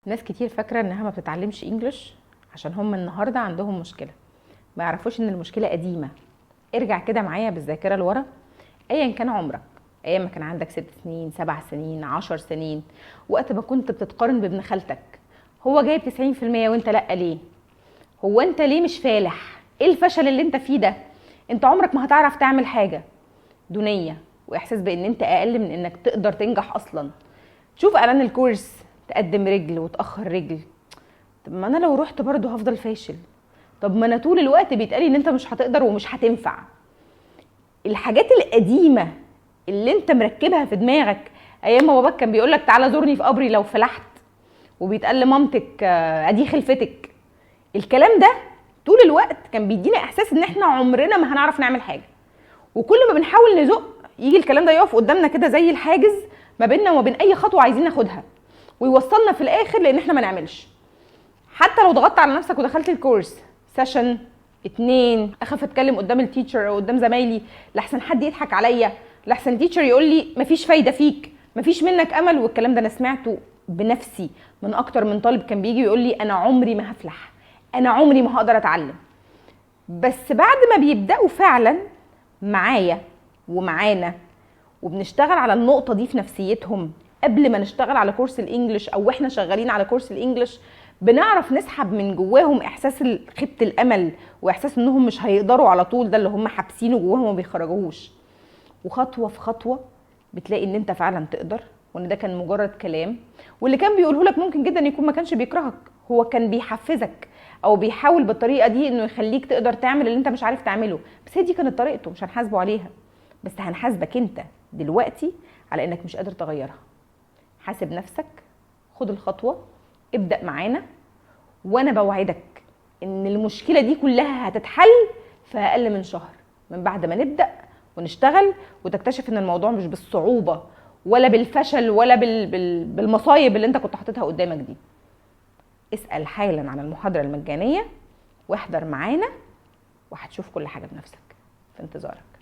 ناس كتير فاكره انها ما بتتعلمش انجلش عشان هم النهارده عندهم مشكله. ما يعرفوش ان المشكله قديمه. ارجع كده معايا بالذاكره لورا. ايا كان عمرك، ايام ما كان عندك 6 سنين 7 سنين 10 سنين، وقت ما كنت بتتقارن بابن خالتك، هو جايب 90% وانت لا ليه؟ هو انت ليه مش فالح؟ ايه الفشل اللي انت فيه ده؟ انت عمرك ما هتعرف تعمل حاجه. دونيه واحساس بان انت اقل من انك تقدر تنجح اصلا. تشوف اعلان الكورس، تقدم رجل وتاخر رجل. طب ما انا لو رحت برضه هفضل فاشل. طب ما انا طول الوقت بيتقالي ان انت مش هتقدر ومش هتنفع. الحاجات القديمه اللي انت مركبها في دماغك ايام ما باباك كان بيقول لك تعالى زورني في قبري لو فلحت، وبيتقال لمامتك ادي خلفتك. الكلام ده طول الوقت كان بيدينا احساس ان احنا عمرنا ما هنعرف نعمل حاجه، وكل ما بنحاول نزق يجي الكلام ده يقف قدامنا كده زي الحاجز ما بيننا وما بين اي خطوه عايزين ناخدها، ويوصلنا في الاخر لان احنا ما نعملش. حتى لو ضغطت على نفسك ودخلت الكورس سيشن 2، اخاف اتكلم قدام التيتشر او قدام زمايلي لحسن حد يضحك عليا، لحسن التيتشر يقول لي مفيش فايده فيك، مفيش منك امل. والكلام ده انا سمعته بنفسي من اكتر من طالب كان بيجي يقول لي انا عمري ما هفلح، انا عمري ما هقدر اتعلم. بس بعد ما بيبداوا فعلا معايا ومعانا وبنشتغل على النقطه دي في نفسيتهم قبل ما نشتغل على كورس الانجليش، او احنا شغالين على كورس الانجليش، بنعرف نسحب من جواهم احساس خيبه الامل واحساس انهم مش هيقدروا على طول، ده اللي هم حابسينه جواهم وما بيخرجوهوش. وخطوه في خطوه بتلاقي ان انت فعلا تقدر، وان ده كان مجرد كلام، واللي كان بيقوله لك ممكن جدا يكون ما كانش بيكرهك، هو كان بيحفزك او بيحاول بالطريقه دي انه يخليك تقدر تعمل اللي انت مش عارف تعمله. بس هي دي كانت طريقته، مش هنحاسبه عليها، بس هنحاسبك انت دلوقتي على انك مش قادر تغيرها. حاسب نفسك، خد الخطوه، ابدأ معانا، وانا بوعدك ان المشكله دي كلها هتتحل في اقل من شهر من بعد ما نبدأ ونشتغل، وتكتشف ان الموضوع مش بالصعوبه ولا بالفشل ولا بالمصايب اللي انت كنت حاططها قدامك دي. اسأل حالا عن المحاضره المجانيه واحضر معانا، وهتشوف كل حاجه بنفسك. في انتظارك.